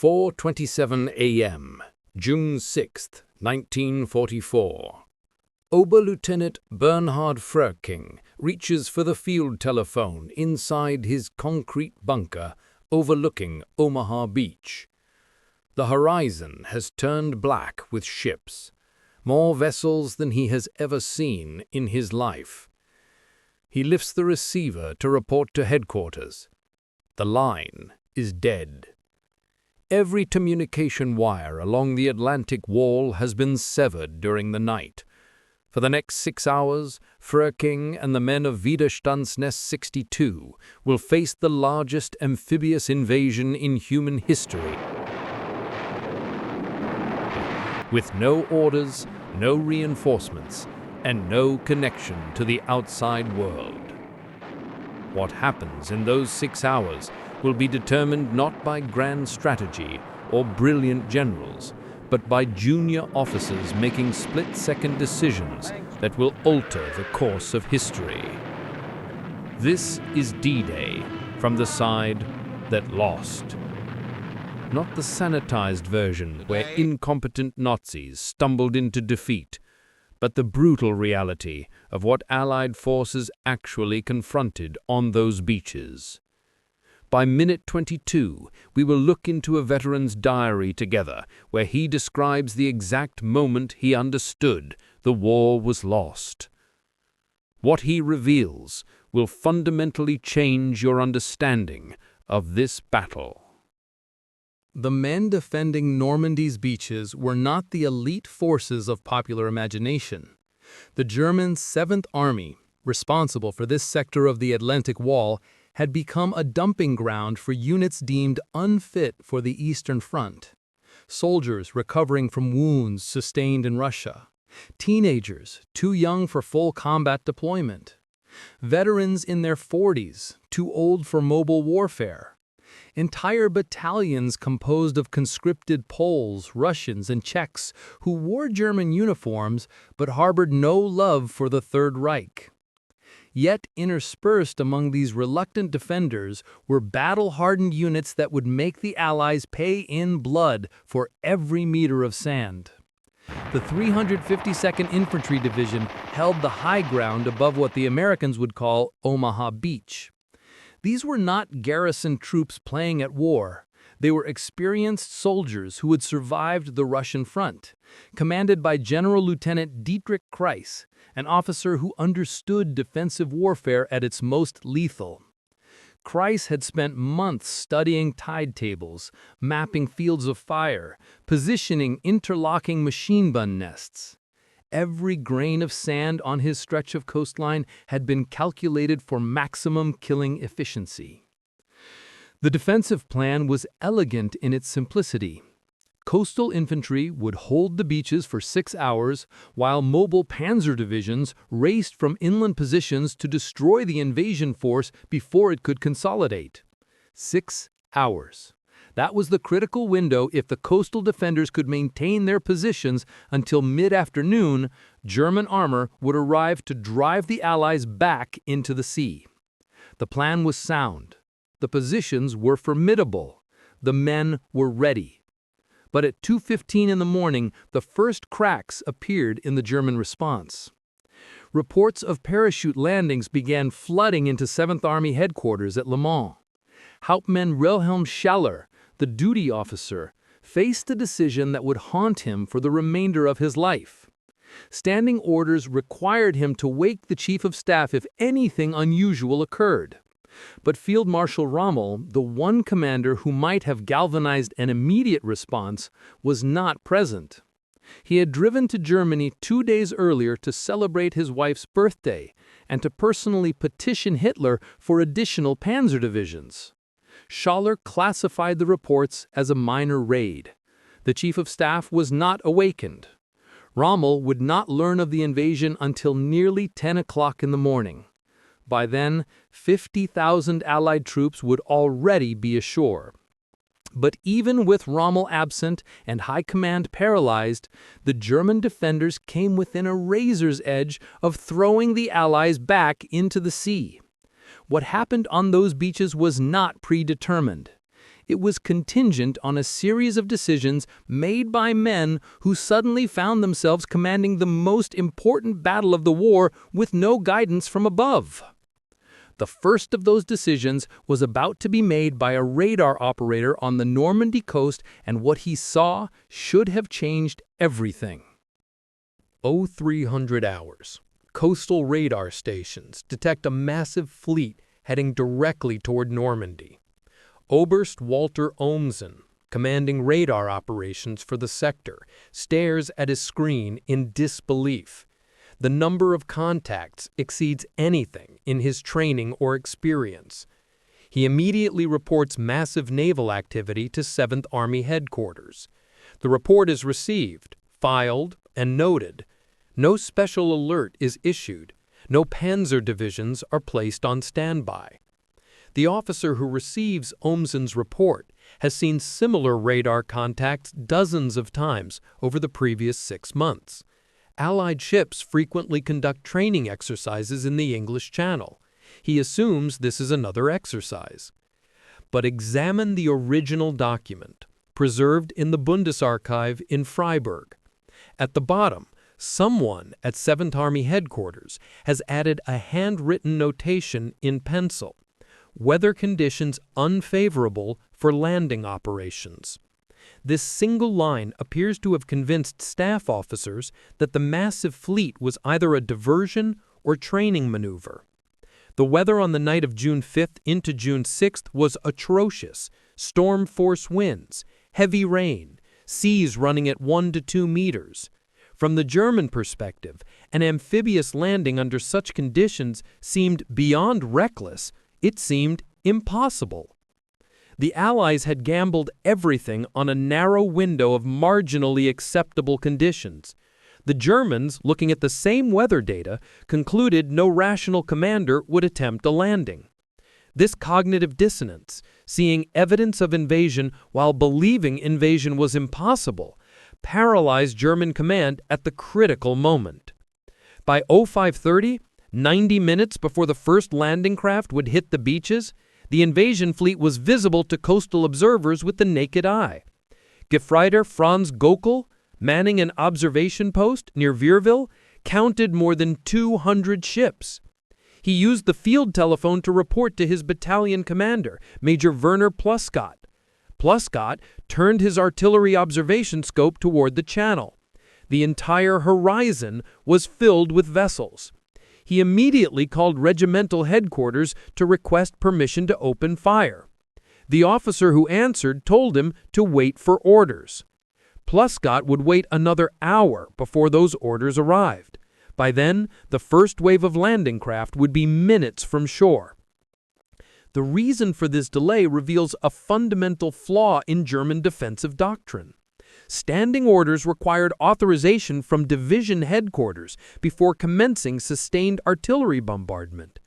4:27 a.m., June 6, 1944. Oberlieutenant Bernhard Fröking reaches for the field telephone inside his concrete bunker overlooking Omaha Beach. The horizon has turned black with ships, more vessels than he has ever seen in his life. He lifts the receiver to report to headquarters. The line is dead. Every communication wire along the Atlantic wall has been severed during the night. For the next 6 hours, Fröking and the men of Widerstandsnest 62 will face the largest amphibious invasion in human history. With no orders, no reinforcements, and no connection to the outside world. What happens in those 6 hours will be determined not by grand strategy or brilliant generals, but by junior officers making split-second decisions that will alter the course of history. This is D-Day from the side that lost. Not the sanitized version where incompetent Nazis stumbled into defeat, but the brutal reality of what Allied forces actually confronted on those beaches. By minute 22, we will look into a veteran's diary together, where he describes the exact moment he understood the war was lost. What he reveals will fundamentally change your understanding of this battle. The men defending Normandy's beaches were not the elite forces of popular imagination. The German 7th Army, responsible for this sector of the Atlantic Wall, had become a dumping ground for units deemed unfit for the Eastern Front. Soldiers recovering from wounds sustained in Russia. Teenagers too young for full combat deployment. Veterans in their 40s, too old for mobile warfare. Entire battalions composed of conscripted Poles, Russians, and Czechs who wore German uniforms but harbored no love for the Third Reich. Yet interspersed among these reluctant defenders were battle-hardened units that would make the Allies pay in blood for every meter of sand. The 352nd Infantry Division held the high ground above what the Americans would call Omaha Beach. These were not garrison troops playing at war. They were experienced soldiers who had survived the Russian front, commanded by General Lieutenant Dietrich Kreis, an officer who understood defensive warfare at its most lethal. Kreis had spent months studying tide tables, mapping fields of fire, positioning interlocking machine gun nests. Every grain of sand on his stretch of coastline had been calculated for maximum killing efficiency. The defensive plan was elegant in its simplicity. Coastal infantry would hold the beaches for 6 hours, while mobile panzer divisions raced from inland positions to destroy the invasion force before it could consolidate. 6 hours. That was the critical window. If the coastal defenders could maintain their positions until mid-afternoon, German armor would arrive to drive the Allies back into the sea. The plan was sound. The positions were formidable. The men were ready. But at 2:15 in the morning, the first cracks appeared in the German response. Reports of parachute landings began flooding into 7th Army headquarters at Le Mans. Hauptmann Wilhelm Schaller, the duty officer, faced a decision that would haunt him for the remainder of his life. Standing orders required him to wake the Chief of Staff if anything unusual occurred. But Field Marshal Rommel, the one commander who might have galvanized an immediate response, was not present. He had driven to Germany 2 days earlier to celebrate his wife's birthday and to personally petition Hitler for additional panzer divisions. Schaller classified the reports as a minor raid. The Chief of Staff was not awakened. Rommel would not learn of the invasion until nearly 10 o'clock in the morning. By then, 50,000 Allied troops would already be ashore. But even with Rommel absent and High Command paralyzed, the German defenders came within a razor's edge of throwing the Allies back into the sea. What happened on those beaches was not predetermined. It was contingent on a series of decisions made by men who suddenly found themselves commanding the most important battle of the war with no guidance from above. The first of those decisions was about to be made by a radar operator on the Normandy coast, and what he saw should have changed everything. 0300 hours. Coastal radar stations detect a massive fleet heading directly toward Normandy. Oberst Walter Ohmsen, commanding radar operations for the sector, stares at his screen in disbelief. The number of contacts exceeds anything in his training or experience. He immediately reports massive naval activity to 7th Army headquarters. The report is received, filed, and noted. No special alert is issued. No panzer divisions are placed on standby. The officer who receives Ohmsen's report has seen similar radar contacts dozens of times over the previous 6 months. Allied ships frequently conduct training exercises in the English Channel. He assumes this is another exercise. But examine the original document, preserved in the Bundesarchiv in Freiburg. At the bottom, someone at 7th Army headquarters has added a handwritten notation in pencil: weather conditions unfavorable for landing operations. This single line appears to have convinced staff officers that the massive fleet was either a diversion or training maneuver. The weather on the night of June 5th into June 6th was atrocious: storm force winds, heavy rain, seas running at 1 to 2 meters. From the German perspective, an amphibious landing under such conditions seemed beyond reckless. It seemed impossible. The Allies had gambled everything on a narrow window of marginally acceptable conditions. The Germans, looking at the same weather data, concluded no rational commander would attempt a landing. This cognitive dissonance, seeing evidence of invasion while believing invasion was impossible, paralyzed German command at the critical moment. By 0530, 90 minutes before the first landing craft would hit the beaches, the invasion fleet was visible to coastal observers with the naked eye. Gefreiter Franz Gokel, manning an observation post near Vierville, counted more than 200 ships. He used the field telephone to report to his battalion commander, Major Werner Pluscott. Pluscott turned his artillery observation scope toward the channel. The entire horizon was filled with vessels. He immediately called regimental headquarters to request permission to open fire. The officer who answered told him to wait for orders. Pluscott would wait another hour before those orders arrived. By then, the first wave of landing craft would be minutes from shore. The reason for this delay reveals a fundamental flaw in German defensive doctrine. Standing orders required authorization from division headquarters before commencing sustained artillery bombardment.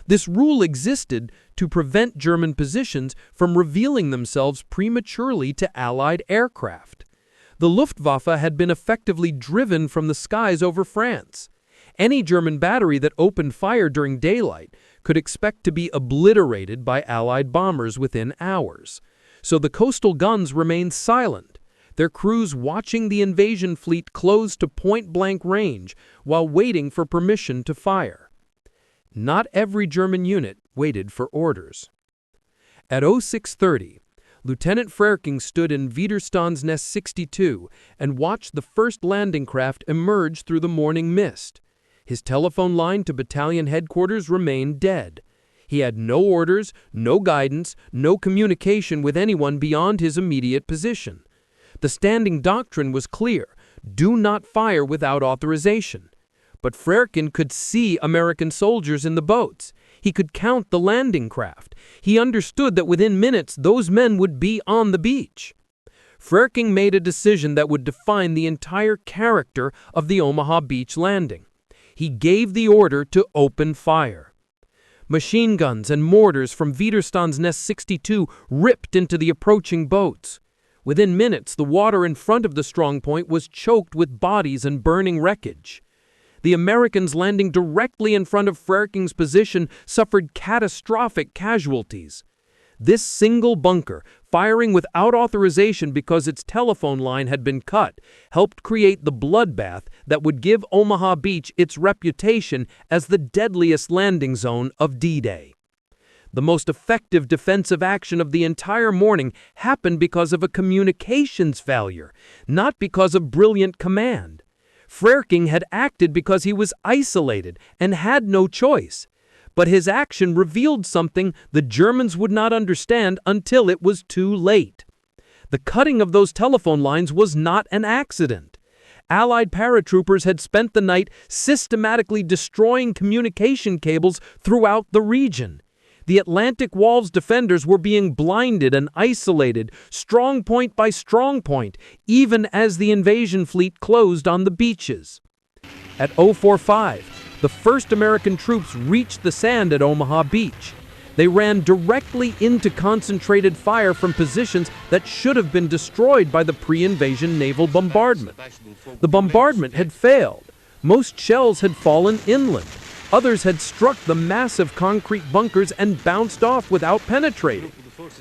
This rule existed to prevent German positions from revealing themselves prematurely to Allied aircraft. The Luftwaffe had been effectively driven from the skies over France. Any German battery that opened fire during daylight could expect to be obliterated by Allied bombers within hours. So the coastal guns remained silent, their crews watching the invasion fleet close to point-blank range while waiting for permission to fire. Not every German unit waited for orders. At 0630, Lieutenant Frerking stood in Widerstandsnest 62 and watched the first landing craft emerge through the morning mist. His telephone line to battalion headquarters remained dead. He had no orders, no guidance, no communication with anyone beyond his immediate position. The standing doctrine was clear: do not fire without authorization. But Frerking could see American soldiers in the boats. He could count the landing craft. He understood that within minutes those men would be on the beach. Frerking made a decision that would define the entire character of the Omaha Beach landing. He gave the order to open fire. Machine guns and mortars from Widerstandsnest 62 ripped into the approaching boats. Within minutes, the water in front of the strongpoint was choked with bodies and burning wreckage. The Americans landing directly in front of Frerking's position suffered catastrophic casualties. This single bunker, firing without authorization because its telephone line had been cut, helped create the bloodbath that would give Omaha Beach its reputation as the deadliest landing zone of D-Day. The most effective defensive action of the entire morning happened because of a communications failure, not because of brilliant command. Frerking had acted because he was isolated and had no choice. But his action revealed something the Germans would not understand until it was too late. The cutting of those telephone lines was not an accident. Allied paratroopers had spent the night systematically destroying communication cables throughout the region. The Atlantic Wall's defenders were being blinded and isolated, strong point by strong point, even as the invasion fleet closed on the beaches. At 045, the first American troops reached the sand at Omaha Beach. They ran directly into concentrated fire from positions that should have been destroyed by the pre-invasion naval bombardment. The bombardment had failed. Most shells had fallen inland. Others had struck the massive concrete bunkers and bounced off without penetrating.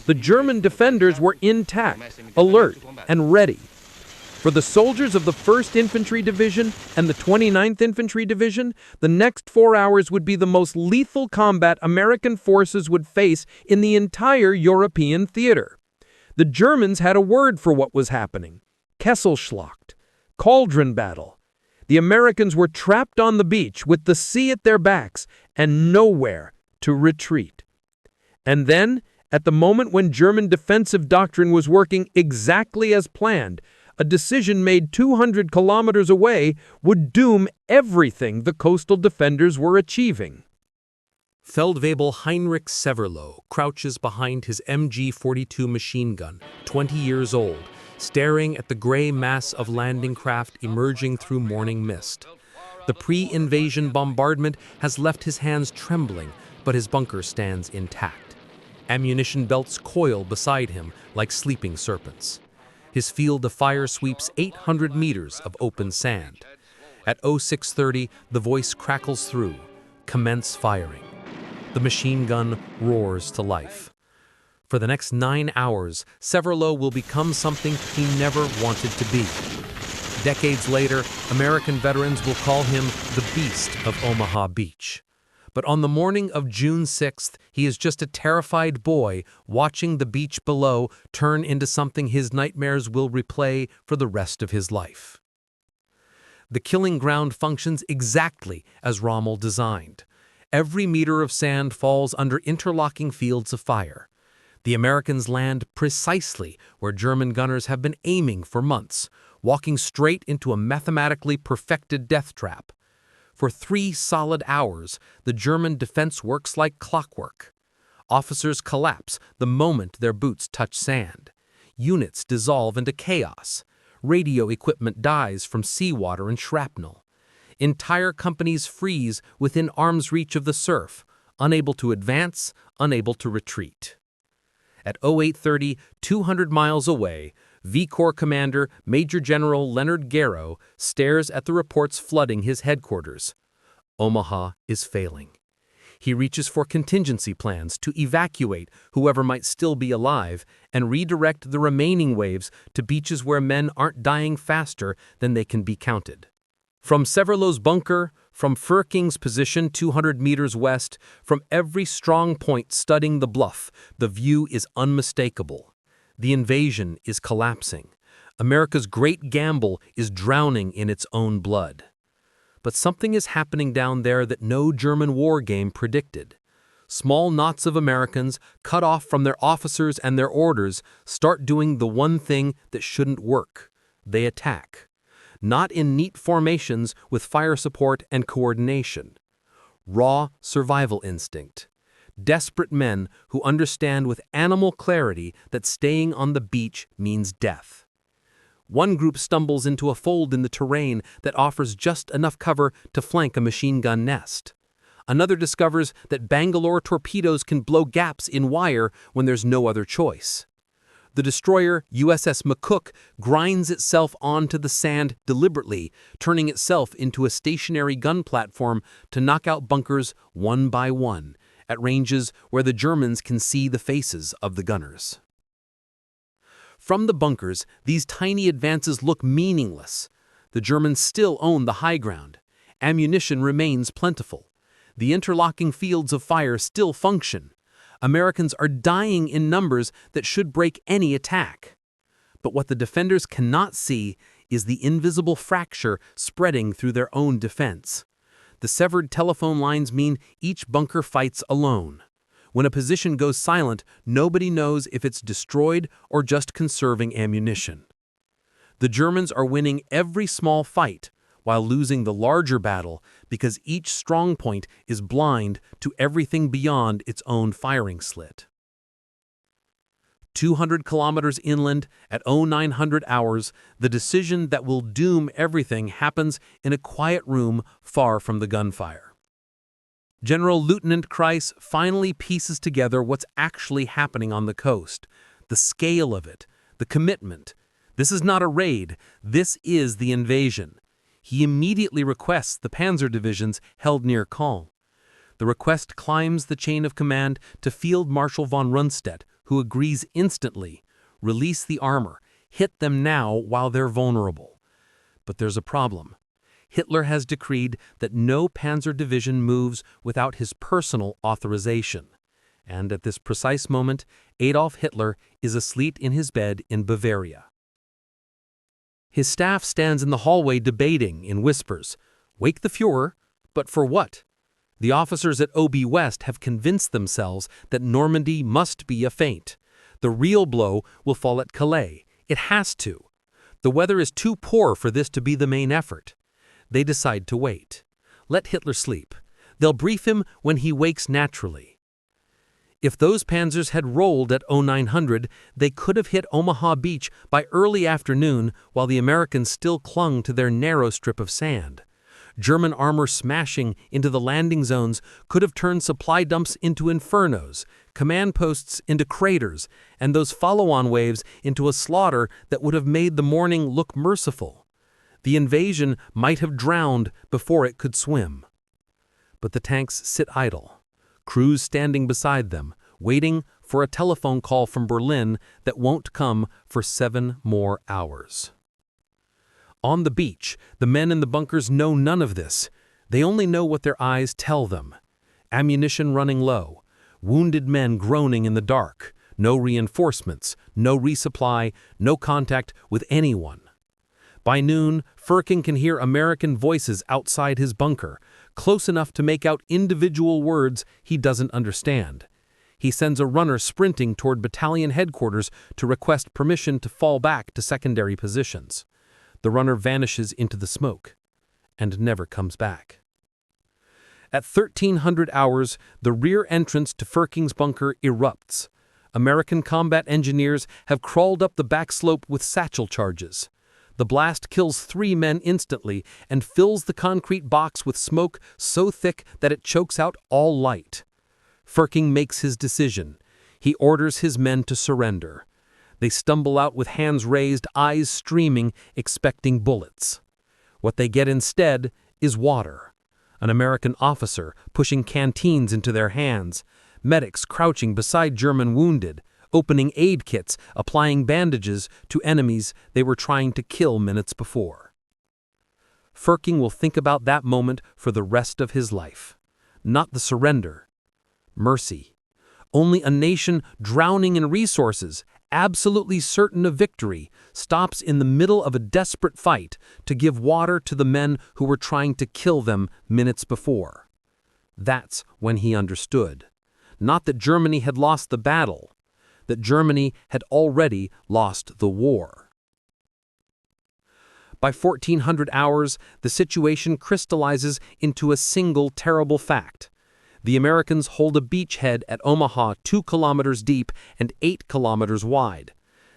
The German defenders were intact, alert, and ready. For the soldiers of the 1st Infantry Division and the 29th Infantry Division, the next 4 hours would be the most lethal combat American forces would face in the entire European theater. The Germans had a word for what was happening: Kesselschlacht, cauldron battle. The Americans were trapped on the beach with the sea at their backs and nowhere to retreat. And then, at the moment when German defensive doctrine was working exactly as planned, a decision made 200 kilometers away would doom everything the coastal defenders were achieving. Feldwebel Heinrich Severloh crouches behind his MG-42 machine gun, 20 years old, staring at the gray mass of landing craft emerging through morning mist. The pre-invasion bombardment has left his hands trembling, but his bunker stands intact. Ammunition belts coil beside him like sleeping serpents. His field of fire sweeps 800 meters of open sand. At 0630, the voice crackles through: "Commence firing." The machine gun roars to life. For the next 9 hours, Severloh will become something he never wanted to be. Decades later, American veterans will call him the Beast of Omaha Beach. But on the morning of June 6th, he is just a terrified boy watching the beach below turn into something his nightmares will replay for the rest of his life. The killing ground functions exactly as Rommel designed. Every meter of sand falls under interlocking fields of fire. The Americans land precisely where German gunners have been aiming for months, walking straight into a mathematically perfected death trap. For 3 solid hours, the German defense works like clockwork. Officers collapse the moment their boots touch sand. Units dissolve into chaos. Radio equipment dies from seawater and shrapnel. Entire companies freeze within arm's reach of the surf, unable to advance, unable to retreat. At 0830, 200 miles away, V Corps Commander Major General Leonard Garrow stares at the reports flooding his headquarters. Omaha is failing. He reaches for contingency plans to evacuate whoever might still be alive and redirect the remaining waves to beaches where men aren't dying faster than they can be counted. From Severloh's bunker, from Frerking's position 200 meters west, from every strong point studding the bluff, the view is unmistakable. The invasion is collapsing. America's great gamble is drowning in its own blood. But something is happening down there that no German war game predicted. Small knots of Americans, cut off from their officers and their orders, start doing the one thing that shouldn't work. They attack. Not in neat formations with fire support and coordination. Raw survival instinct. Desperate men who understand with animal clarity that staying on the beach means death. One group stumbles into a fold in the terrain that offers just enough cover to flank a machine gun nest. Another discovers that Bangalore torpedoes can blow gaps in wire when there's no other choice. The destroyer USS McCook grinds itself onto the sand deliberately, turning itself into a stationary gun platform to knock out bunkers one by one, at ranges where the Germans can see the faces of the gunners. From the bunkers, these tiny advances look meaningless. The Germans still own the high ground. Ammunition remains plentiful. The interlocking fields of fire still function. Americans are dying in numbers that should break any attack. But what the defenders cannot see is the invisible fracture spreading through their own defense. The severed telephone lines mean each bunker fights alone. When a position goes silent, nobody knows if it's destroyed or just conserving ammunition. The Germans are winning every small fight while losing the larger battle because each strongpoint is blind to everything beyond its own firing slit. 200 kilometers inland at 0900 hours, the decision that will doom everything happens in a quiet room far from the gunfire. General Lieutenant Kreis finally pieces together what's actually happening on the coast, the scale of it, the commitment. This is not a raid, this is the invasion. He immediately requests the panzer divisions held near Caen. The request climbs the chain of command to Field Marshal von Rundstedt, who agrees instantly. Release the armor. Hit them now while they're vulnerable. But there's a problem. Hitler has decreed that no panzer division moves without his personal authorization. And at this precise moment, Adolf Hitler is asleep in his bed in Bavaria. His staff stands in the hallway debating in whispers. Wake the Führer? But for what? The officers at OB West have convinced themselves that Normandy must be a feint. The real blow will fall at Calais. It has to. The weather is too poor for this to be the main effort. They decide to wait. Let Hitler sleep. They'll brief him when he wakes naturally. If those panzers had rolled at 0900, they could have hit Omaha Beach by early afternoon while the Americans still clung to their narrow strip of sand. German armor smashing into the landing zones could have turned supply dumps into infernos, command posts into craters, and those follow-on waves into a slaughter that would have made the morning look merciful. The invasion might have drowned before it could swim. But the tanks sit idle, crews standing beside them, waiting for a telephone call from Berlin that won't come for 7 more hours. On the beach, the men in the bunkers know none of this. They only know what their eyes tell them. Ammunition running low, wounded men groaning in the dark, no reinforcements, no resupply, no contact with anyone. By noon, Firkin can hear American voices outside his bunker, close enough to make out individual words he doesn't understand. He sends a runner sprinting toward battalion headquarters to request permission to fall back to secondary positions. The runner vanishes into the smoke and never comes back. At 1300 hours, the rear entrance to Firking's bunker erupts. American combat engineers have crawled up the back slope with satchel charges. The blast kills 3 men instantly and fills the concrete box with smoke so thick that it chokes out all light. Firking makes his decision. He orders his men to surrender. They stumble out with hands raised, eyes streaming, expecting bullets. What they get instead is water. An American officer pushing canteens into their hands, medics crouching beside German wounded, opening aid kits, applying bandages to enemies they were trying to kill minutes before. Firking will think about that moment for the rest of his life. Not the surrender. Mercy. Only a nation drowning in resources, absolutely certain of victory, stops in the middle of a desperate fight to give water to the men who were trying to kill them minutes before. That's when he understood. Not that Germany had lost the battle, that Germany had already lost the war. By 1400 hours, the situation crystallizes into a single terrible fact. The Americans hold a beachhead at Omaha 2 kilometers deep and 8 kilometers wide.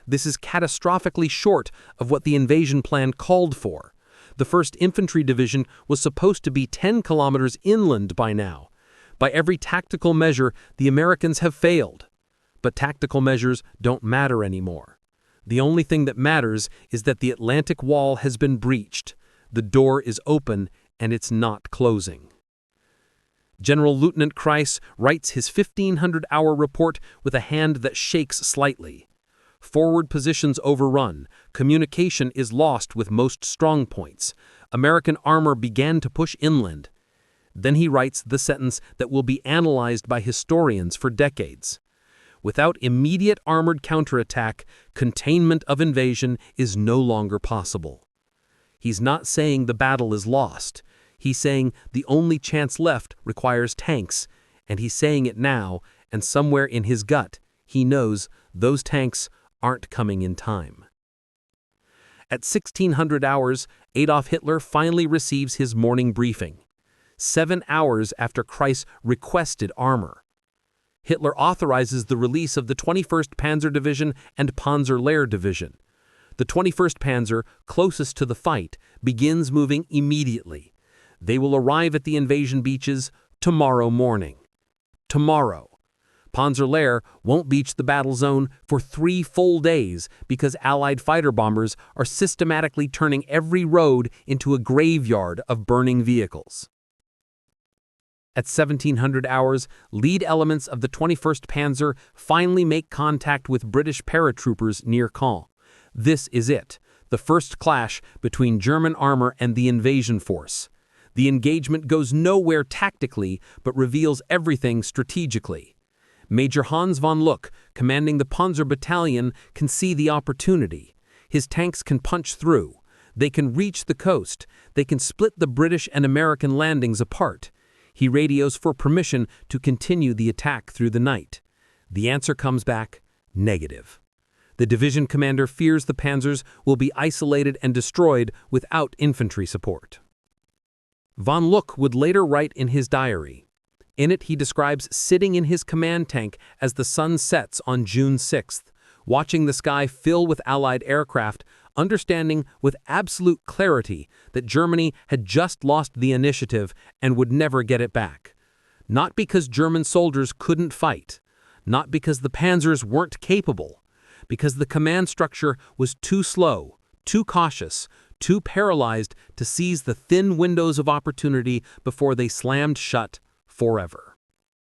This is catastrophically short of what the invasion plan called for. The 1st Infantry Division was supposed to be 10 kilometers inland by now. By every tactical measure, the Americans have failed. But tactical measures don't matter anymore. The only thing that matters is that the Atlantic Wall has been breached. The door is open and it's not closing. General Lieutenant Kreis writes his 1500-hour report with a hand that shakes slightly. Forward positions overrun. Communication is lost with most strong points. American armor began to push inland. Then he writes the sentence that will be analyzed by historians for decades. Without immediate armored counterattack, containment of invasion is no longer possible. He's not saying the battle is lost. He's saying the only chance left requires tanks, and he's saying it now, and somewhere in his gut, he knows those tanks aren't coming in time. At 1600 hours, Adolf Hitler finally receives his morning briefing. 7 hours after Kreis requested armor. Hitler authorizes the release of the 21st Panzer Division and Panzerlehr Division. The 21st Panzer, closest to the fight, begins moving immediately. They will arrive at the invasion beaches tomorrow morning. Tomorrow. Panzerlehr won't beach the battle zone for 3 full days because Allied fighter bombers are systematically turning every road into a graveyard of burning vehicles. At 1700 hours, lead elements of the 21st Panzer finally make contact with British paratroopers near Caen. This is it, the first clash between German armor and the invasion force. The engagement goes nowhere tactically, but reveals everything strategically. Major Hans von Luck, commanding the Panzer Battalion, can see the opportunity. His tanks can punch through. They can reach the coast. They can split the British and American landings apart. He radios for permission to continue the attack through the night. The answer comes back negative. The division commander fears the panzers will be isolated and destroyed without infantry support. Von Luck would later write in his diary. In it, he describes sitting in his command tank as the sun sets on June 6th, watching the sky fill with Allied aircraft, understanding with absolute clarity that Germany had just lost the initiative and would never get it back. Not because German soldiers couldn't fight, not because the panzers weren't capable, because the command structure was too slow, too cautious, too paralyzed to seize the thin windows of opportunity before they slammed shut forever.